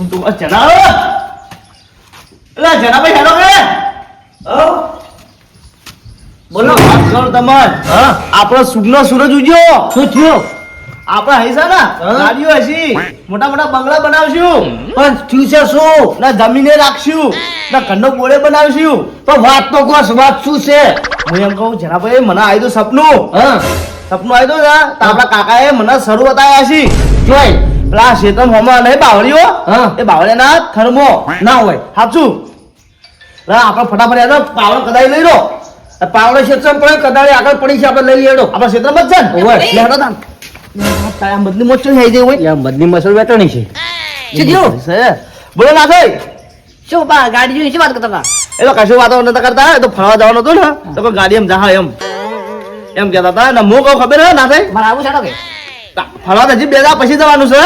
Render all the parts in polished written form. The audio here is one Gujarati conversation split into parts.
તું જનાવ એટલે જનાભાઈ હેલો કે બોલો વાત કરો તમાર આપણો સુગનો સૂરજ ઉગ્યો શું થયું આપણે હૈસા ને ગાડીઓ હશી મોટા મોટા બંગલા બનાવશું પણ ફ્યુચર શું ના જમીને રાખશું ના ઘરનો બોળે બનાવશું તો વાત તો કોસ વાત શું છે હું એમ કહું જનાભાઈ મને આવ્યું તો સપનું સપનું આવ્યું ને તો આપણા કાકાએ મને શરૂ બતાવ્યા છે જોઈ પેલા શેતમ હોમાં નહીં બાવળીઓ એ બાવળીના થર્મો ના હોય સાચું આપણે ફટાફટ એનો પાવડો કદાઈ લઈ લો પાવડો ક્ષેત્ર પણ કદાળી આગળ પડી છે આપણે લઈ લેડો આપણા ક્ષેત્રમાં જ છે ને બદલી મચ્છર થઈ જાય હોય બદલી મચ્છર વેટણી છે બોલો ના થઈ શું બા ગાડી જોઈ શું વાત કરતા હતા એ તો કશું વાતો નતા કરતા એ તો ફરવા જવાનું હતું ને તો કોઈ ગાડી એમ જા એમ કહેતા હતા ને હું કહું ખબર હે ના થઈ મારે આવું છે કે ફરવા હજી બે દાડા પછી જવાનું છે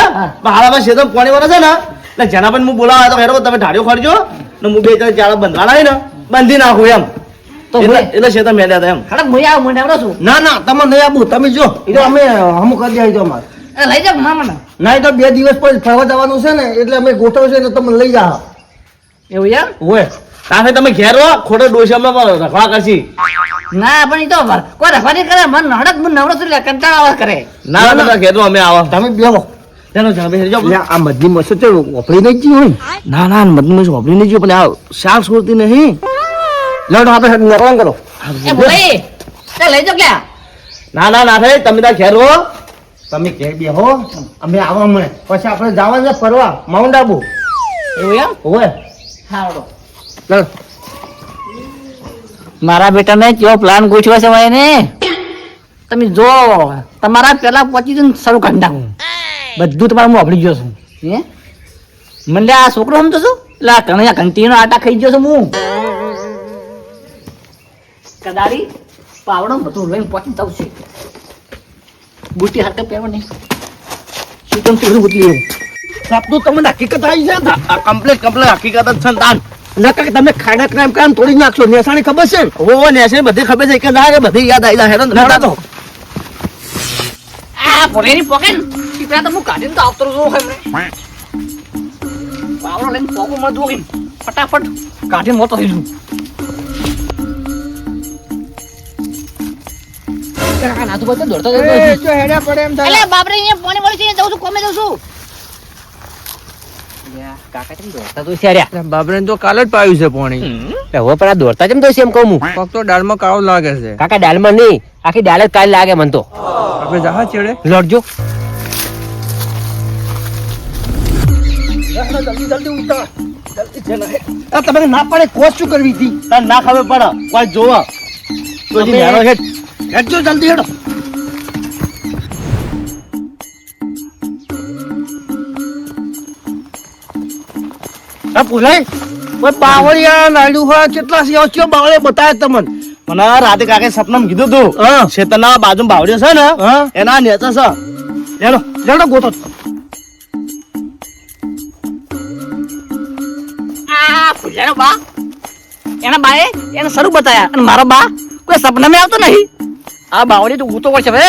હાલામાં ક્ષેત્ર પાણી વાળા છે ને એટલે જેના પણ હું બોલાવા તો હેરો તમે ઢાળીઓ ખરજો ને હું બે ત્રણ ચાળ બંધાણા ને બાંધી નાખું એમ તો એટલે ક્ષેત્ર મેળ્યા હતા એમ ખડક હું આવું મને આવડો છું ના ના તમે નહીં આવું તમે જો એ તો અમે અમુક કરી જાય તો અમારે લઈ જાવ મામા ના તો 2 દિવસ પછી ફરવા જવાનું છે ને એટલે અમે ગોઠવશે ને તમે લઈ જાઓ એવું યાર હોય તારે તમે ઘેર રહો ખોટો ડોસામાં રખવા કરશી ના પણ ઈ તો કોઈ રખવા નહીં કરે મન નડક મન નવડો છું કંટાળા આવા કરે ના ના ઘેર અમે આવો તમે બેહો તેનો જાવે હેજો આ મધની મસો તે ઓપરી નહીં જી હોય ના ના મધની મસો ઓપરી નહીં જી પણ આ શાક છોડતી નહીં લડો આપણે નરવાન કરો એ બોલે તે લઈ જાવ ક્યાં ના ના ના થાય તમે ત્યાં ઘેર રહો તમે ઘેર બેહો અમે આવા મળે પછી આપણે જવાનું છે ફરવા માઉન્ટ આબુ એવું એમ હોય હાડો ચાલ મારા બેટાને કેવો પ્લાન ગોઠવ્યો છે ભાઈ ને તમે જો તમારા પેલા પહોંચી જઈને શરૂ કરી નાખું બધું તમારે હું આપડી ગયો છું હે મને આ છોકરો સમજો છું એટલે આ કણિયા ઘંટીનો આટા ખાઈ ગયો છું હું કદાળી પાવડો બધું લઈને પહોંચી જવું છે બુટી હાથ પહેરવા નહીં શું તમે તીરું બદલી સાપનું તમને હકીકત આવી છે કમ્પ્લીટ હકીકત જ છે તાન નકા તમે ખાડા ક્રાઇમ કામ તોડી નાખશો નેસાણી ખબર છે ઓ નેસાણી બધી ખબર છે કે ના કે બધી યાદ આવી જાય હેડો તો આ પોલેની પોકેટ ટીપરા તો હું કાઢીને તો આવતો રહું હમણે પાવડો લઈને પોકો માં દોગી ફટાફટ કાઢીને મોતો થઈ જઉં કાકા ના તો બધે દોડતો જો હેડા પડે એમ અલે બાપરે અહીંયા પાણી મળી છે જઉં છું કોમે જઉં છું કાકા કેમ દોડતા તો છે બાબરે તો કાલ જ પાયું છે પાણી હવે પણ આ દોડતા કેમ તો છે એમ કહું હું ફક્ત તો દાળમાં કાળો લાગે છે કાકા દાલમાં નહીં આખી દાલ જ કાલ લાગે મને તો આપણે જહા ચેડે લડજો જલ્દી ઉતાર જલ્દી તમે ના પડે કોશ શું કરવી હતી તાર ના ખબર પડે કોઈ જોવા તો જી હેડો હેડજો જલ્દી હેડો આ પૂછાય કોઈ બાવળિયા નાડ્યું હોય કેટલા છે કયો બાવળે બતાવે તમને મને રાતે કાકે સપનામાં કીધું તું શેતરના બાજુ બાવળિયો છે ને એના નેચા છે હેડો હેડો ગોતો આ ફુલાનો બા એના બાએ એને શરૂ બતાયા અને મારો બા કોઈ સપનામાં આવતો નહીં આ બાવળી તો ઊતો પડશે હવે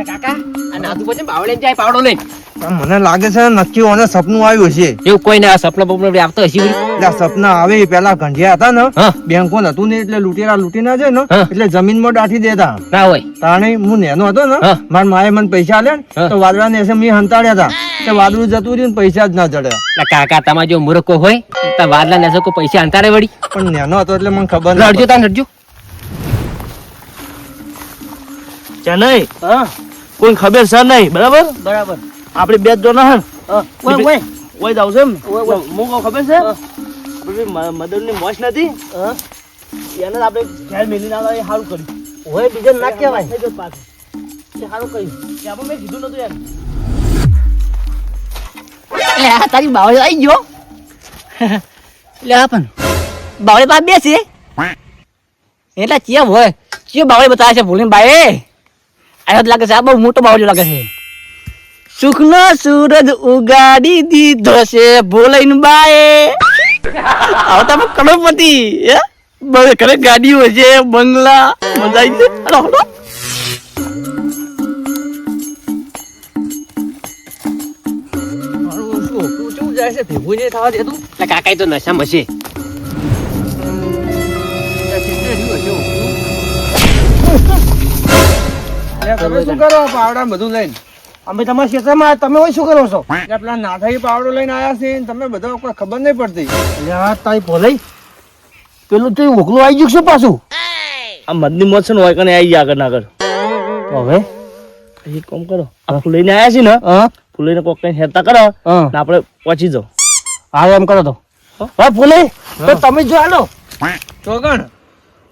કાકા અને આજુ પછી બાવળી જાય પાવડો લઈ મને લાગે છે નક્કી ઓને સપનું આવ્યું છે એવું કોઈ ના સપના બપના આવતો હશે એટલે સપના આવે પેલા ગંઢિયા હતા ને બેંકો નતું ને એટલે લૂંટેરા લૂંટી ના જાય ને એટલે જમીનમાં દાઠી દેતા ના હોય તાણે હું નેનો હતો ને મારા માએ મને પૈસા આલ્યા ને તો વાદળા ને મેં હંતાડ્યા હતા કે વાદળું જતું રહ્યું ને પૈસા જ ના જડ્યા કાકા તમારે જો મૂર્ખો હોય તો વાદલા ને કોઈ પૈસા અંતારે વળી પણ નેનો હતો એટલે મને ખબર લડજો તા લડજો ચનઈ કોઈ ખબર છે નહીં બરાબર બરાબર આપણે બે જ જોના હે ઓય જાવ છે હું કહું ખબર છે આપણી મધર ની મોશ નથી એને આપણે ઘેર મેલી ના એ સારું કર્યું ઓય બીજે ના કહેવાય એ સારું કર્યું આપણે મેં કીધું નતું યાર લે આ તારી બાવળી આવી ગયો લે પણ બાવળી પાસે બેસી એટલે ચિયા હોય ચિયો બાવળી બતાવે છે ભૂલીને બાએ આયો લાગે છે આ બહુ મોટો બાવળી લાગે છે સુખનો સૂરજ ઉગાડી દીધો છે ભોલાઈન બાએ હવે તમે કરોડપતિ હે બહુ ઘરે ગાડીઓ છે બંગલા મજા આવી છે હલો હલો છે ભેગું નહીં થવા દેતું એટલે કાકા તો નશામાં છે. તમે શું કરો પાવડા બધું લઈને? અમે તમારા ક્ષેત્રમાં તમે હોય શું કરો છો? એટલે પેલા નાથાઈ પાવડો લઈને આયા છે ને તમે બધા કોઈ ખબર નહીં પડતી. એટલે આ તારી ભોલાઈ પેલું તો ઓગલું આવી ગયું છે પાછું. આ મદની મોત છે ને હોય કને આવી ગયા આગળ ના આગળ. તો હવે એક કામ કરો, આ ફૂલ લઈને આવ્યા છે ને, ફૂલ લઈને કોક કઈ હેરતા કરો ને આપણે પહોંચી જાઓ. હા એમ કરો તો. હા ફૂલે તો તમે જો હાલો ચોગણ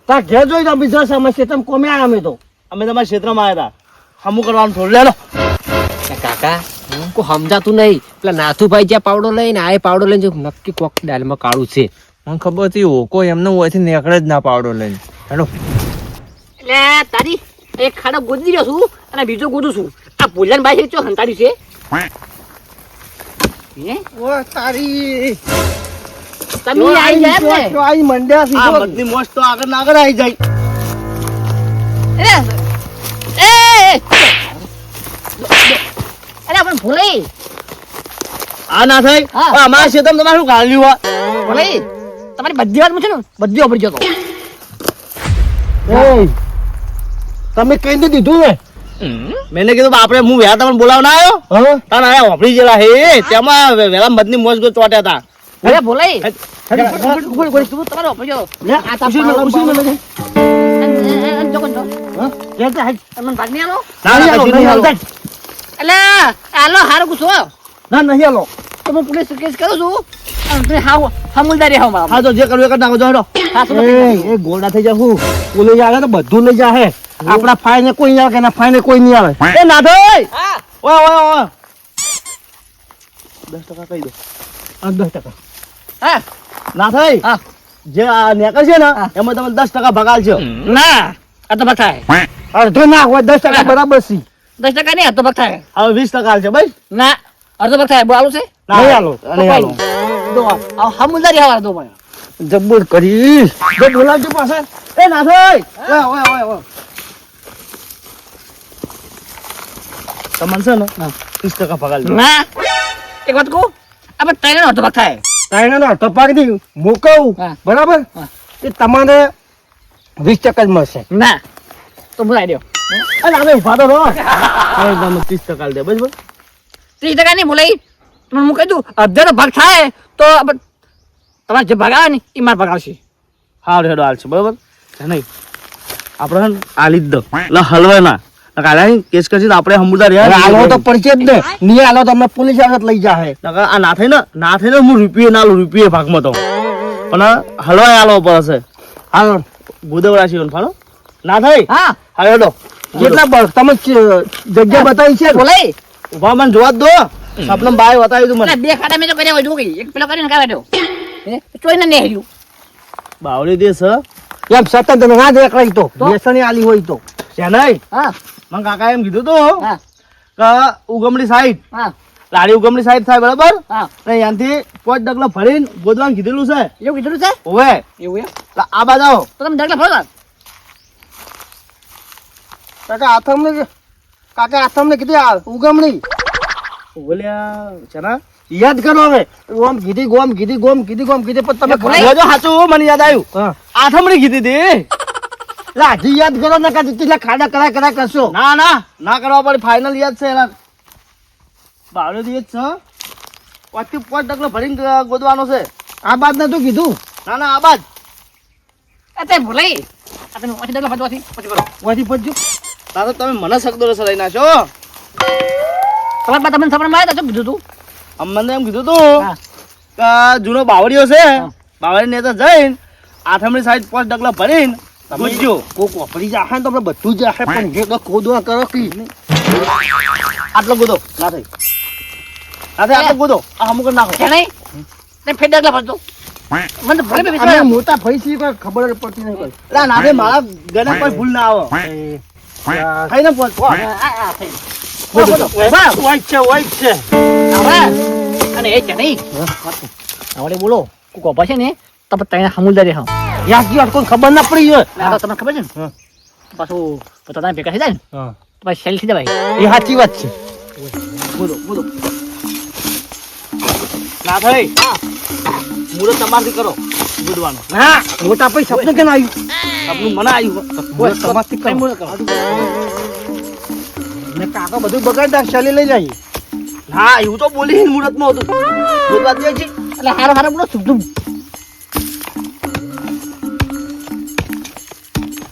તા ઘેર જોઈ તો બીજા સમસ્યા તમે કોમે આવ્યા અમે તો. અમે તમારા ક્ષેત્રમાં આવ્યા હતા. હમું કરવાનું થોડું લેલો. એટલે કાકા કોઈ સમજાતું નહીં. પેલા નાથુભાઈ જ્યાં પાવડો લઈને આ પાવડો લઈને જો નક્કી કોક દાલમાં કાળું છે. મને ખબર હતી ઓકો એમને હોયથી નીકળે જ ના પાવડો લઈને. હેલો એટલે તારી એક ખાડો ગોદી રહ્યો છું અને બીજો ગોદું છું. આ ભોજન ભાઈ ચો હંતાડ્યું છે હે? ઓ તારી તમે આવી જાય એમ ને? આઈ મંડ્યા છે આ મદની મોત તો આગળ ના આગળ આવી જાય. અરે પણ ભોલાઈ આ ના થાય. હા. અમારા ક્ષેત્રમાં તમારે શું ગાળ્યું હોય? ભોલાઈ તમારી બધી વાત છે ને બધી વાપરી જતો. એય, તમે કઈ તો દીધું ને. મેને કીધું આપણે હું વ્યા તમને બોલાવ ના આવ્યો. તાન આયા વાપરી જેલા હે તેમાં વેલા મદની મોજ ગો ચોટ્યા હતા. અરે ભોલાઈ તું તમારો વાપરી જતો. આ તા પાવડો જો કોણ તમને ભાગ નહીં આલો? ના, ના, પછી નહીં હાલો. એટલે આલો હારું પૂછો ના નહીં હાલો. તો હું પોલીસ કેસ કરું છું અને તમે હાવ હમુલદારી હાવ મારા. હા તો જે કરવું એ કરી નાખો. જો હેડો. હા, તો એ ગોળા થઈ જાવ. બોલે જાય તો બધું લઈ જાય. આપણા ફાઈ ને કોઈ નહીં આવે કે ના ફાઈ ને કોઈ નહીં આવે. એ ના થાય. હા ઓય ઓય ઓય 10% કહી દો. 10%. હા ના થાય. હા જે આ નેકર છે ને હા. એમાં તમે 10% ભગાલ છે. ના આ તો બતાય અડધો ના હોય 10% બરાબર છે. 10% નહીં અડધો ભાગ થાય. હવે 20% છે ભાઈ. ના અડધો ભાગ થાય બોલું છે નહીં હાલો. નહીં હાલો. દો આ હમુલદારી હાવ દો મને. જબ્બર કરી જો બોલાવજો પાછા. એ ના થાય. ઓય ઓય ઓય ઓય તમને છે ને 30% ભગાલ છે. ના એક વાત કહું આપણે ત્રણ અડધો ભાગ થાય. તાયણાનો અડધો ભાગ દી મોકવું હા. બરાબર હા. એ તમારે 20% જ મળશે. ના તો બોલાવી દો. અને અમે ઉભા તો રહો. હવે તમે 30% દે બસ. 30% નહીં બોલાવી તમને હું કહી દઉં અડધાનો ભાગ થાય તો તમારે જે ભાગ આવે ને એ મારે ભાગ આવશે. હા રેડો હાલ છે બરાબર નહીં આપણે હે ને આલી જ દો એટલે હલવાય ના કાલે કેસ કરશે આપણે હમુદાર હાલો તો પરિચય જ ને નહીં હાલો તો અમને પોલીસ આગળ લઈ જાય. આ ના થાય ને હું રૂપિયે ના લઉં રૂપિયે ભાગમાં તો પણ હલવાય હાલો પડશે. હાલો ગોદવડા છે ફાળો ના થાય. હા હા હેડો કેટલા તમે જગ્યા બતાવી છે બોલાવી ઉભા મને જોવા જ દો. સપનમ બાય બતાવી તું મને. બે ખાડા મેં તો કર્યા હોય જો એક પેલો કરીને કાઢ્યો ચોઈને નહીં હેર્યું. બાવળી દેશ એમ સતત તમે ના દેખાય તો બેસણી આલી હોય તો છે નહીં. હા મને કાકા એમ કીધું તું હા કે ઉગમડી સાઈડ હા લાડી ઉગમડી સાઈડ થાય બરાબર હા અને ત્યાંથી 5 ડગલા ભરીને ગોદવાનું કીધેલું છે. એવું કીધું છે ઓવે એવું એમ એટલે આ બાજુ આવો. તો તમે ડગલા ફરો કાકા આથમને કીધી આ ઉગમણી બોલ્યા ચના યાદ કરો હવે ગોમ કીધી ગોમ કીધી ગોમ કીધી ગોમ કીધી પણ તમે ભૂલાઈ? જો સાચું મને યાદ આવ્યું આથમણી કીધી હતી. લાજી યાદ કરો ને કાજી કેટલા ખાડા કરાય કરશો. ના ના ના કરવા પડે ફાઇનલ યાદ છે એના બાવળે દી જ છે 5 ડગલો ભરીને ગોદવાનો છે. આ બાદ નતું કીધું. ના ના આ બાદ અત્યારે ભૂલાઈ આ તમે ઓછી ડગલા ફરવાથી પછી કરો વાથી પજ્જો તારો તમે મને શકદો રસ લઈ નાખો. તમારા બા તમને સપના માર્યા તો કીધું તું અમને એમ કીધું તું હા કે જૂનો બાવળીઓ છે બાવળી ને તો જઈને આથમણી સાઈડ 5 ડગલા ભરીને ગુજ્જો કોક વાપરી જાય ને તો આપણે બધું જ આખે પણ જે ખોદવા કરો કે આટલો ગોદો ના થઈ આટલો ગોદો આ અમુક નાખો છે નહીં તમે ફેર ડગલા ફરતો મને તો ભલે અમે વિશ્વાસ મોટા ભાઈ છીએ કોઈ ખબર જ પડતી નહીં કોઈ એટલે ના દે મારા ગણે કોઈ ભૂલ ના આવે થઈ ને પોચ વાઈટ છે અને એ છે નહીં આવડે બોલો કોક ઓપા છે ને તો તને હમુલદારી હા યાકી અટકો ખબર ના પડી હોય ના તો તમને ખબર છે ને પાછું પોતાના ભેગા થઈ જાય ને તો પછી સેલ થઈ જાય ભાઈ એ સાચી વાત છે બોલો બોલો ના થઈ મુરત તમારથી કરો ગુડવાનું હા મોટા ભાઈ સપનું કેમ આવ્યું સપનું મને આવ્યું ઓય, તમારથી કરો. મુરત કરો ને કાકા બધું બગાડ નાખ ચાલી લઈ જાય હા એવું તો બોલી મુરતમાં હતું બોલવા દે છે એટલે હારો હારો બોલો શુભ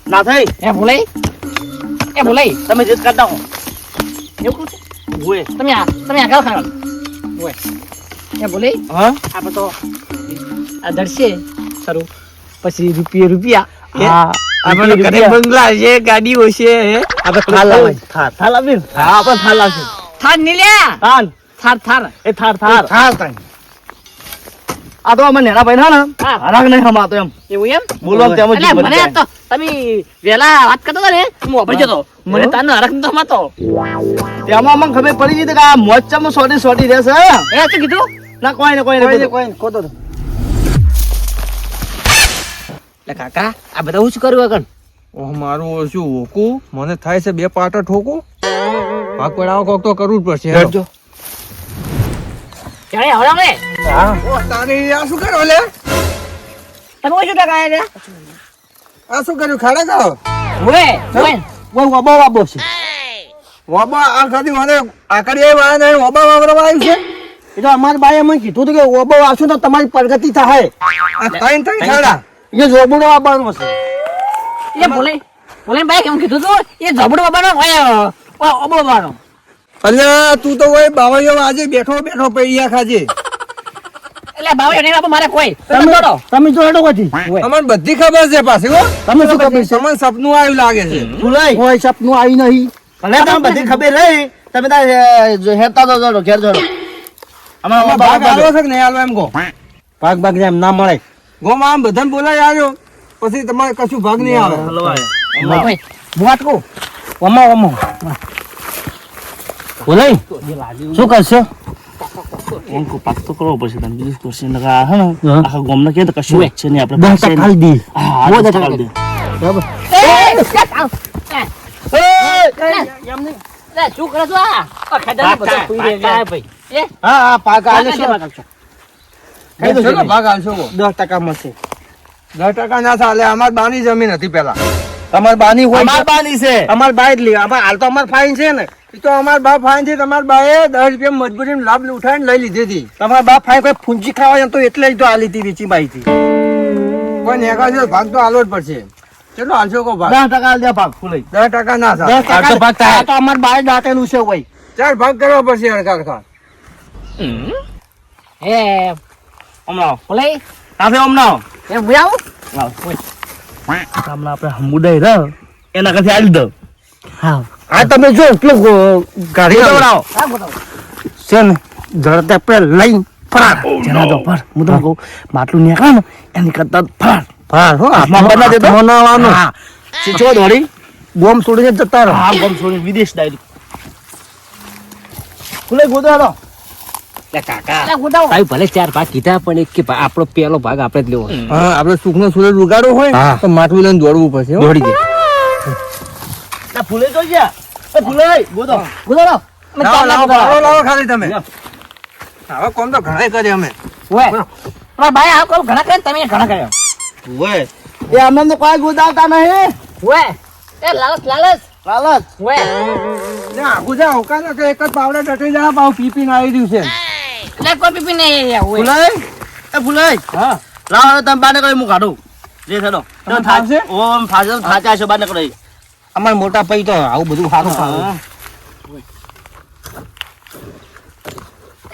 ના થઈ એ ભૂલાઈ તમે જે કરતા હો એવું છે હોય તમે આગળ ખાવા ઓય એ ભૂલાઈ હા આપણે તો આ દર્શે ખરું પછી રૂપિયા હા આપણે ઘરે બંગલા છે ગાડીઓ છે આપણે થાર લાવે થાર લાવી હા આપણે થાર લાવશું થાર ની લ્યા થાર થાર એ થાર થાર થાર તાન આ તો અમે નેના ભાઈ ના હા. હરાક નહીં હમાતો એમ એવું એમ બોલવા તેમ જ એટલે જીવ મને બની તો તમે વેલા વાત કરતા હતા ને હું વાપરી જતો મને તારનો હરખ નતો હમાતો તેમાં અમને ખબર પડી ગઈ કે આ મોચામાં સોટી રહેશે એ શું કીધું ના કોઈ ને કોઈ કોતો એટલે કાકા આ બધા હું શું કર્યું આગળ ઓહ મારું ઓછું ઓકું મને થાય છે બે પાટા ઠોકું ભાગ પડાવો કોક તો કરવું જ પડશે હેડો. જાણે હવે અમે ઓહ, તારી આ શું કરો લે તમે શું ટકા આયા આ શું કર્યું ખાડા કરો વાબો છે વાબા આ ખાલી મને આકડી વાળા નહીં વાબા વાપરવા આવ્યું છે એ તો અમારા બાએ મને કીધું હતું કે ઓબો આવશો તો તમારી પ્રગતિ થાય આ ત્રણ ખાડા એ જોબડો બાબાનો છે એ બોલે ભાઈ કેમ કીધું તું એ જોબડો બાબાનો ઓબો બાબાનો અલ્યા તું તો ઓય બાવાયો આજે બેઠો પૈયા ખાજે એટલે બાબા એને બાબા મારે કોઈ તમે જોડો કોથી અમને બધી ખબર છે પાછી હો તમે શું ખબર છે તમને સપનું આવ્યું લાગે છે ભૂલાઈ કોઈ સપનું આવી નહીં ભલે તમને બધી ખબર રહી તમે તાર હેતા તો જોડો ઘેર જોડો આમાં ભાગ આવ્યો છે કે નહીં આવ્યો એમ કહો ભાગ જેમ ના મળે ગોમાં આમ બધાને બોલાય આવ્યો પછી તમારે કશું ભાગ નહીં આવે મુવાટ કો વમો બોલાઈ શું કરશો એમ કો પાક તો કરવો પડશે તમે બીજું કરશે ને આ હે ને આખા ગામના કે તો કશું છે નહીં આપણે દસ પાસે ખાલી દી હા બહુ દસ દસ ખાલી દે. બરાબર શું કરે છો આ હા પાક આવ્યો છે કઈ દો ચલો ભાગ આવશો 10% મળશે 10% ના ચાલે અમાર બાની જમીન હતી પેલા તમાર બાની હોય અમાર બાની છે અમાર બા જ લે હાલ તો અમાર ફાઈન છે ને એ તો અમાર બા ફાઈન છે તમાર બાએ 10 રૂપિયા મજબૂરીમાં લાભ ઉઠાવીને લઈ લીધી હતી તમાર બા ફાઈન કોઈ ફૂંચી ખાવા એમ તો એટલે જ તો આલી હતી વેચી બાઈ થી કોઈ નેગા છે ભાગ તો આલો જ પડશે ચલો હાલશો કો ભાગ 10% દે પાક ફૂલાઈ 10% ના ચાલે 10% ભાગ થાય તો અમાર બાય દાટેલું છે ભાઈ ચાર ભાગ કરવા પડશે હરખા હે હમણાં બોલાઈ કાફે હમણાં એ મુયાવ હમણાં આપણે હમુદાઈ રહ એના કાથી આલી દો હા આ તમે જો એટલું ગાડી દોડાવો હા બોલો છે ને ધરતે આપણે લઈ ફરાર જરા દો પર હું તમને કહું માટલું નીકળે ને એની કરતા ફરાર ફરાર હો હાથમાં બદલા દેતો? બનાવવાનું હા ચીચો દોડી બોમ્બ છોડીને જતા રહો હા ગમ છોડી વિદેશ ડાયરેક્ટ ફૂલાઈ ગોદવા દો એટલે કાકા એટલે ગોડાઓ તાઈ ભલે ચાર ભાગ કીધા પણ એક કે આપણો પેલો ભાગ આપણે જ લેવો હા આપણે સુખનો સૂરજ ઉગાડો હોય હા. તો માટલું લઈને દોડવું પડશે હો. દોડી દે ના ફૂલે જોઈ ગયા એ ફૂલાઈ ગોદો ગોડાઓ લાવો, લાવો, લાવો ખાલી તમે હવે કોમ તો ઘણા કરે અમે ઓય તમારા બાય આ કોલ ઘણા કરે તમે ઘણા કર્યો ઓય એ અમને તો કોઈ ગોદાવતા નહીં ઓય એ લાલચ લાલચ ઓય આખું જા ઓકાને કે એક જ પાવડે ડટી જા પાવ પી પીને આવી રહ્યું છે એટલે કોઈ પીપી નહીં ઓય ફૂલાઈ એ ફૂલાઈ હા લાવો હવે તમે બાને કરી હું કાઢું જે થડો તમે થાશે? ઓમ થાશે થાચા છે બાને કરી અમાર મોટા પૈ તો આવું બધું સારું હા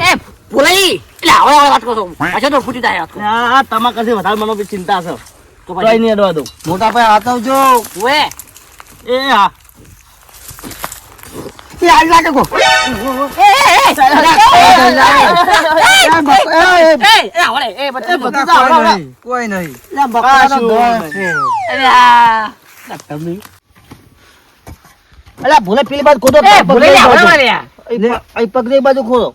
એ બોલાઈ એટલે હવે વાત કરો છો પાછો તો ફૂટી જાય આ તમારા કરતી વધારે મને બી ચિંતા છે તો કઈ પછી નહીં અડવા દઉં મોટા પૈ આતવજો ઓય એ હા એ આજ લાગે કો કોઈ નહીં અલા ભૂલે પેલી બાજુ ખોદો ભૂલે અહીં પગને બાજુ ખોદો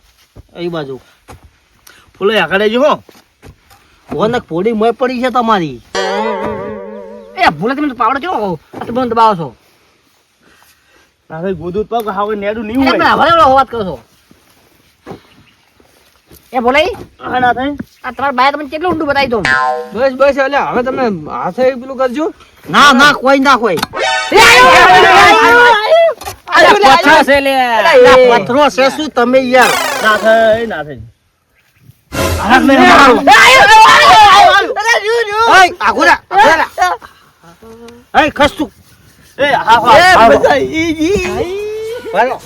અહીં બાજુ ફૂલાઈ આગળ જો હો ભોનક ફોડી મોય પડી છે તમારી એ ભૂલે તમે પાવડો છો તમે દબાવો છો ના ગોદું પગ હવે નેડું નહીં એટલે હોય હવે વાત કરો છો એ બોલાઈ હા ના થાય આ તમારા બાએ તમને કેટલું ઊંડું બતાવી દઉં બસ બસ એટલે હવે તમે હાથે પેલું કરજો ના ના કોઈ ના કોઈ પથરો છે લે પથરો છે શું તમે યાર ના થાય ના થાય આગોરા ખસ તું એ હા હા હાલો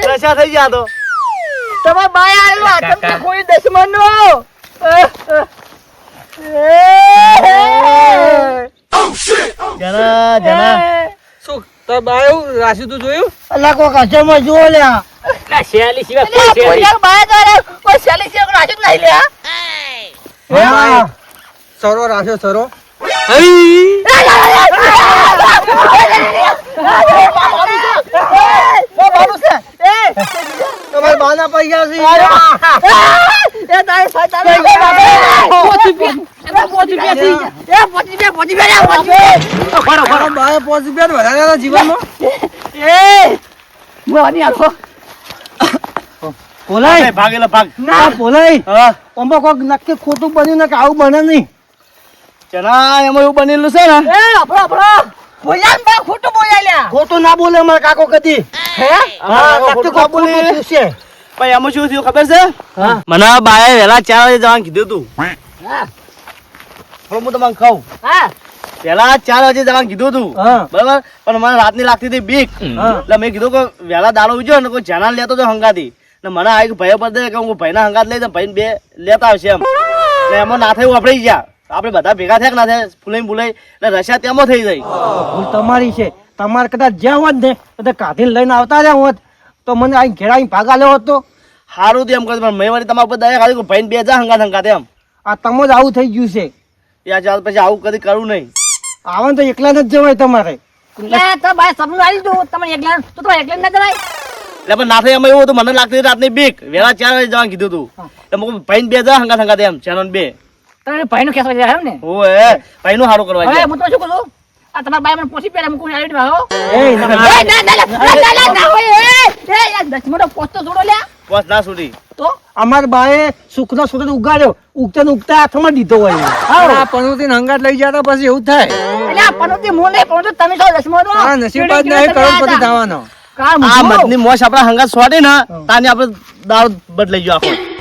રસા થઈ ગયા તો તમારા બાએ આવ્યો તમને કોઈ દુશ્મન નો જના જના શું તાર બાયો રાશી તું જોયું અલ્લા કો કચરમાં જો લ્યા શેલી સિવાય કોઈ શેલી. કોઈ બાએ તો કોઈ શેલી છે રાશી નહીં લ્યા સરો રાખ્યો સરો તમારે બાના પૈસા છે જીવનમાં પોલાય ભાગેલા ભાગ ના પોલાય હા ઓમાં કોક નક્કી ખોટું બન્યું ને કે આવું બને નહીં જના એમાં એવું બનેલું છે ને ખોટું ના બોલે અમારા કાકો કદી હા, નક્કી કોક ખોટું થયું છે. પણ એમાં શું થયું ખબર છે હા. મને બાએ વહેલા 4 વાગે જવાનું કીધું તું હવે હું તમને કહું વહેલા 4 વાગે જવાનું કીધું તું હા. બરાબર પણ મને રાતની લાગતી હતી બીક હા. એટલે મેં કીધું કે વહેલા દાડો ઉજ્યો ને કોઈ જણા લેતો તો હંગાતી ને મને આ એક ભાઈ પર દે કે હું ભાઈના હંગાત લઈ ભાઈ બે લેતા આવશે એમ ને એમાં ના થયું આપણે ગયા આપણે બધા ભેગા થયા કે ના થયા ફૂલાઈ ફૂલાઈ એટલે રસ્યા તેમાં થઈ જાય ભૂલ તમારી છે તમારે કદાચ જ્યાં હોત ને તો કાઢીને લઈને આવતા રહ્યા હોત તો મને અહીં ઘેરાઈ ભાગા લેવો હતો સારું હતું એમ કહ્યું પણ મેં વળી તમારા ઉપર દયા ખાલી કે ભાઈને બે જા હંગાત હંગાત એમ આ તમ જ આવું થઈ ગયું છે યા ચાલ પછી આવું કદી કરવું નહીં આવા તો એકલા જ જવાય તમારે સપનું આવી દઉં તમે એકલા તો તમે એકલા ના જવાય એટલે પણ ના થાય એમાં એવું હતું મને લાગતી હતી રાતની બીક વહેલા 4 વાગે જવાનું કીધું તું એટલે મેં ભાઈને બે જા હંગાત હંગાત એમ ચેનન બે તમે ભાઈ નું ખેસવા જાય એમ ને ઓએ ભાઈનું સારું કરવા હવે જાય હું તો શું કહું આ તમારા બાઈ મને પોસી પહેલા મૂકું આવી હો એ ના, ના, ના હોય યાર 10 મિનિટ પોસ્તો છોડો લ્યા બસ ના છૂટી તો અમાર બાએ સુખનો સુરત ઉગાડ્યો ઉગતા ને ઉગતા હાથમાં દીધો હોય આ પનોતી હંગાત લઈ જતા પછી એવું થાય એટલે આ પનોતી મો નહીં પણ તમે છો 10 મિનિટ આ નસીબત નહીં કરોડપતિ થવાનો કા આ મધની મોશ આપણા હંગાત સોટી ને તાને આપણે દાળ બદલાઈ ગયો આખો